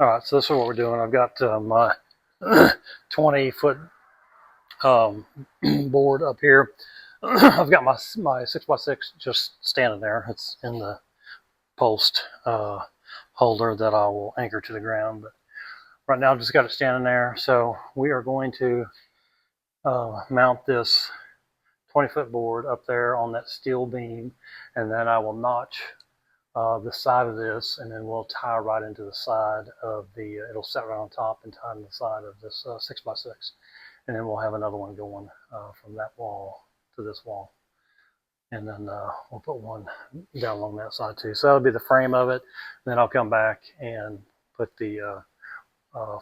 All right, so this is what we're doing. I've got my 20-foot board up here. I've got my 6x6 just standing there. It's in the post holder that I will anchor to the ground. But right now I've just got it standing there. So we are going to mount this 20-foot board up there on that steel beam, and then I will notch the side of this, and then we'll tie right into the side of the, it'll set right on top and tie into the side of this 6x6. And then we'll have another one going from that wall to this wall. And then we'll put one down along that side too. So that'll be the frame of it. And then I'll come back and put the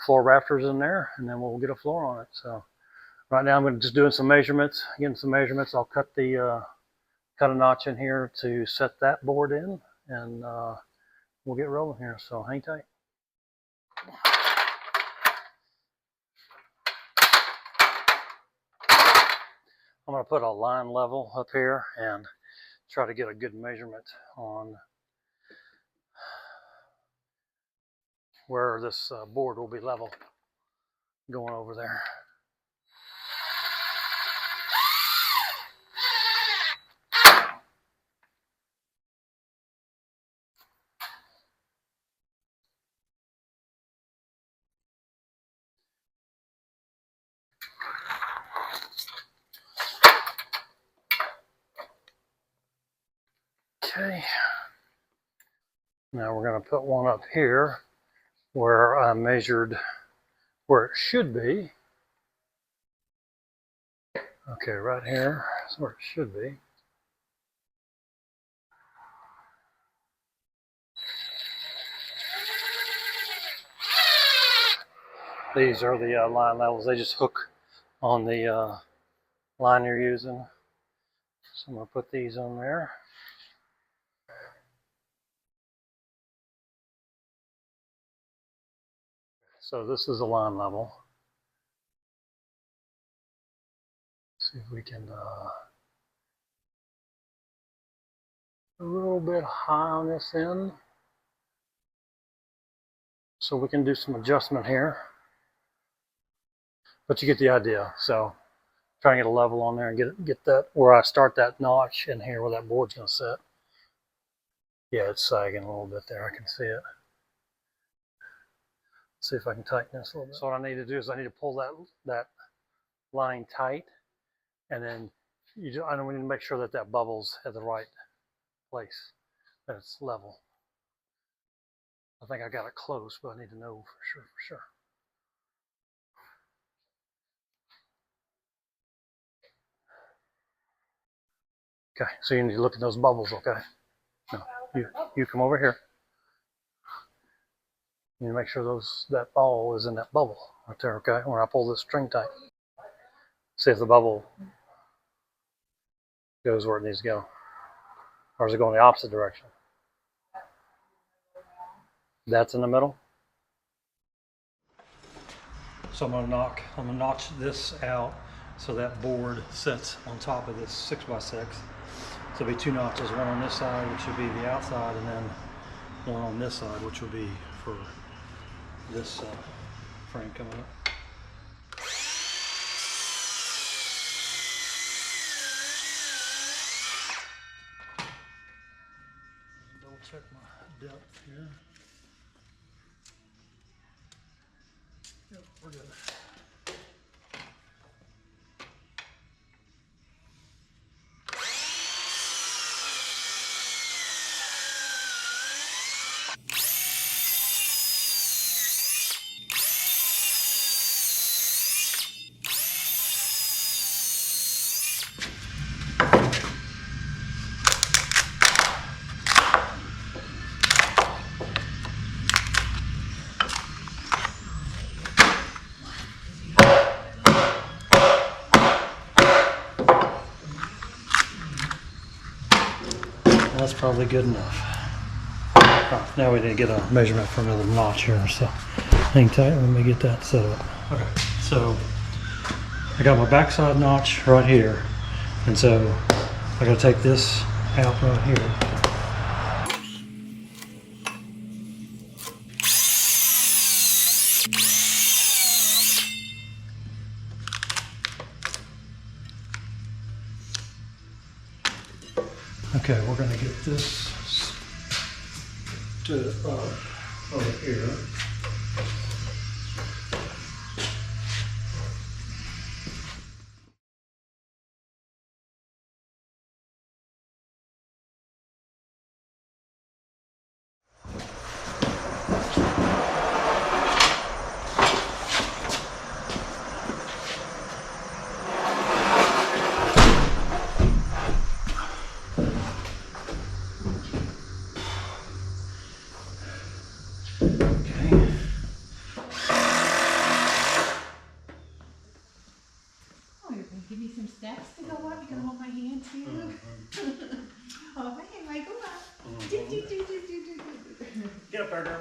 floor rafters in there, and then we'll get a floor on it. So right now I'm just doing some measurements, getting some measurements. I'll cut the cut a notch in here to set that board in, and we'll get rolling here. So hang tight. I'm going to put a line level up here and try to get a good measurement on where this board will be level going over there. Okay, now we're going to put one up here where I measured where it should be. Okay, right here is where it should be. These are the line levels. They just hook on the line you're using. So I'm going to put these on there. So this is a line level. See if we can a little bit high on this end, so we can do some adjustment here. But you get the idea. So try and get a level on there and get that where I start that notch in here where that board's going to sit. Yeah, it's sagging a little bit there. I can see it. See if I can tighten this a little bit. So what I need to do is I need to pull that line tight, and then we need to make sure that that bubble's at the right place, that it's level. I think I got it close, but I need to know for sure. Okay, so you need to look at those bubbles, okay? No, you come over here. You need to make sure that ball is in that bubble right there, okay? When I pull this string tight. See if the bubble goes where it needs to go. Or is it going the opposite direction? That's in the middle. So I'm gonna notch this out so that board sits on top of this 6x6. So there'll be two notches, one on this side, which will be the outside, and then one on this side, which will be for this frame coming up. Double check my depth here. Yep, we're good. That's probably good enough. Right, now we need to get a measurement for another notch here, so hang tight, let me get that set up. Okay, so I got my backside notch right here, and so I gotta take this out right here. Okay, we're going to get this stood up over here. Give me some steps to go up. You can hold my hand too. Oh, hey, Michael. Get up there, girl.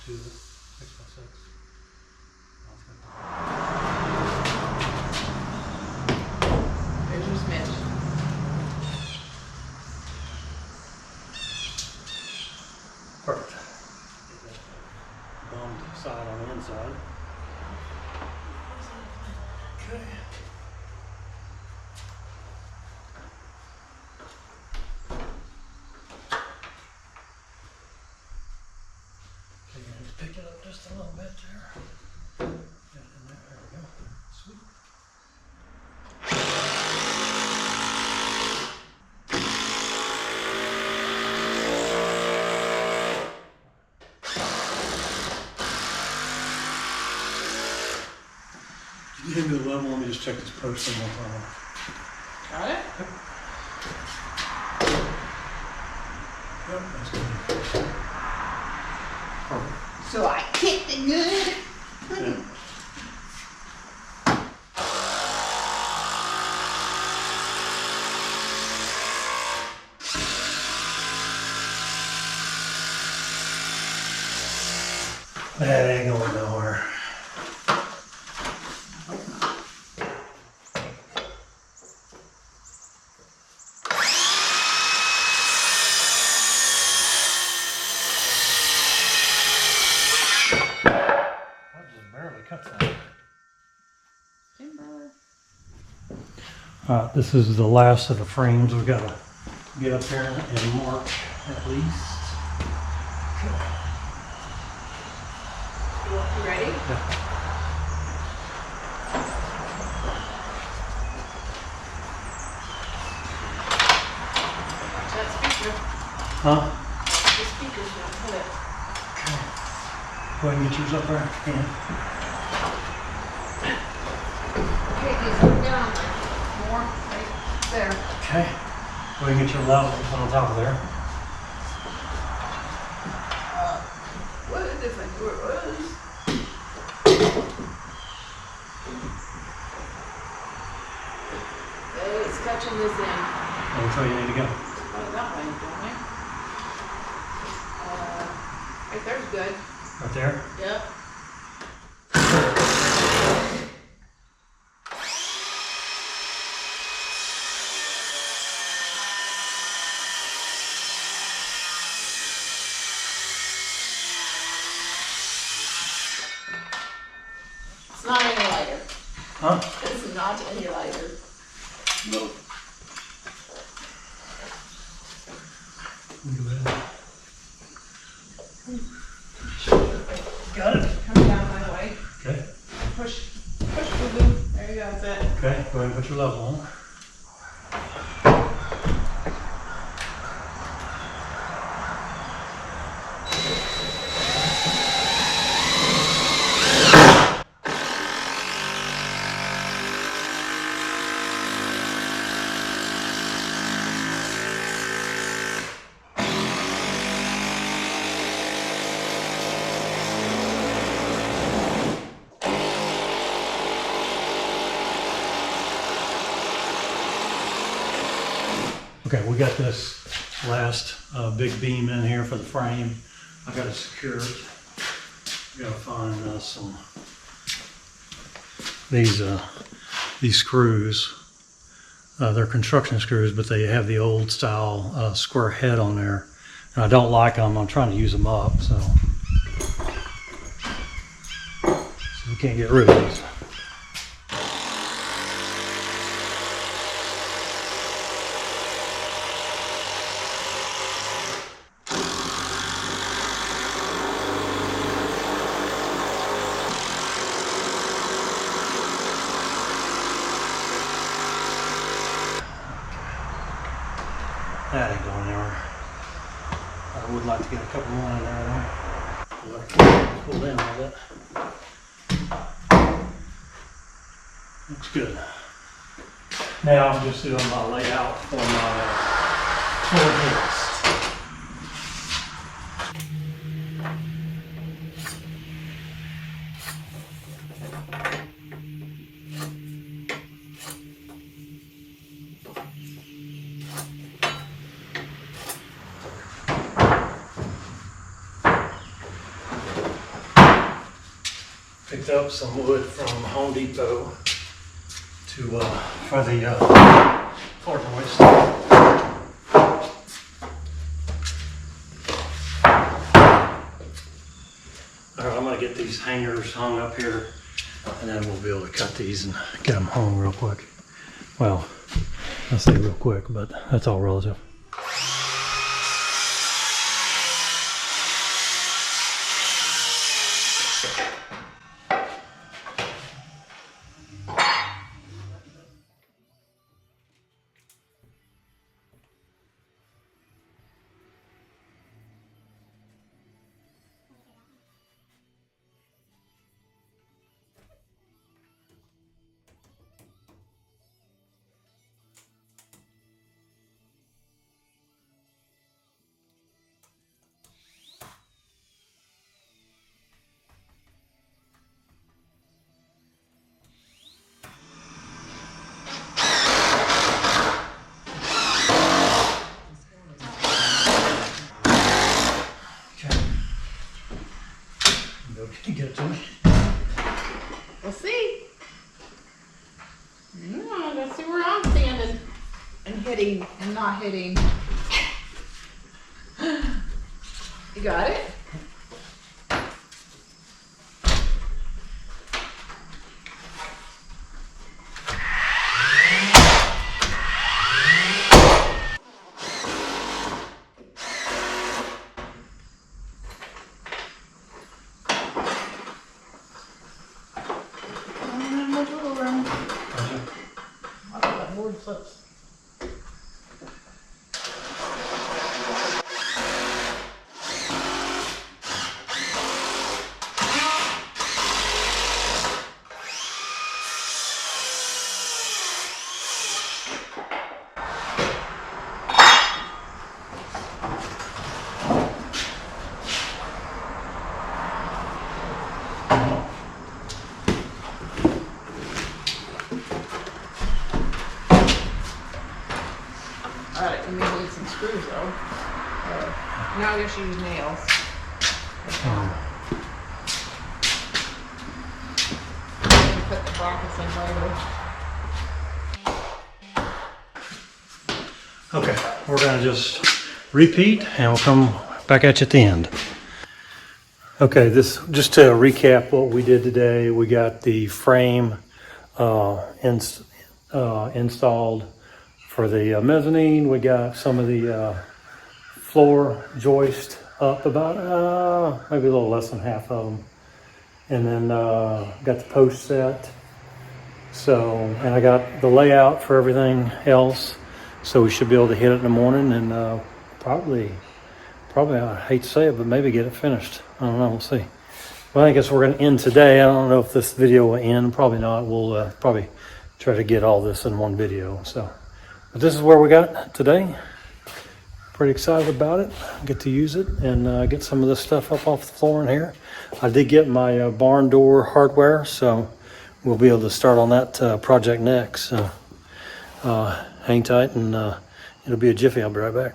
To the 6x6. There's your Smith. Perfect. Get that bummed side on the inside. Okay. Okay, you have to pick it up just a little bit there. Get it in there. There we go. Sweet. You get into the level, let me just check this post one more time. Got it? Yep, that's good. Perfect. So I kicked it good. Yeah. That ain't going nowhere. That just barely cuts that. Timber. This is the last of the frames. We've got to get up there and mark at least. You ready? Yeah. Watch that speaker. Huh? The speaker's gonna pull it. Okay. Go ahead and get yours up there. Yeah. Okay, these are down. More right there. Okay. Go ahead and get your level on top of there. What a different door it was. Okay, it's touching this end. Which way you need to go? Oh, that way, don't I? Right there's good. Right there? Yep. It's not any lighter. Huh? It's not any lighter. No. Got it. Come down my way. Okay. Push, boo-boo. There you go, that's it. Okay. Go ahead and put your level on. Okay, we got this last big beam in here for the frame. I got to secure it. Got to find these screws. They're construction screws, but they have the old style square head on there. And I don't like them. I'm trying to use them up, so we can't get rid of these. That ain't going anywhere. I would like to get a couple more in there though. I can't pull down a bit. Looks good. Now I'm just doing my layout for my floor joists. Picked up some wood from Home Depot for the floor joist. Alright, I'm going to get these hangers hung up here, and then we'll be able to cut these and get them hung real quick. Well, I say real quick, but that's all relative. Get it to me. We'll see. Let's see where I'm standing and hitting and not hitting. You got it? Alright, we may need some screws though. Now I guess you use nails. Put the brackets in later. Okay, we're going to just repeat and we'll come back at you at the end. Okay, this just to recap what we did today. We got the frame installed for the mezzanine. We got some of the floor joist up about maybe a little less than half of them, and then got the post set. So, and I got the layout for everything else, so we should be able to hit it in the morning and probably I hate to say it, but maybe get it finished. I don't know, we'll see. Well, I guess we're going to end today. I don't know if this video will end, probably not. We'll probably try to get all this in one video. So, but this is where we got today. Pretty excited about it. Get to use it and get some of this stuff up off the floor in here. I did get my barn door hardware, so we'll be able to start on that project next. So hang tight and it'll be a jiffy. I'll be right back.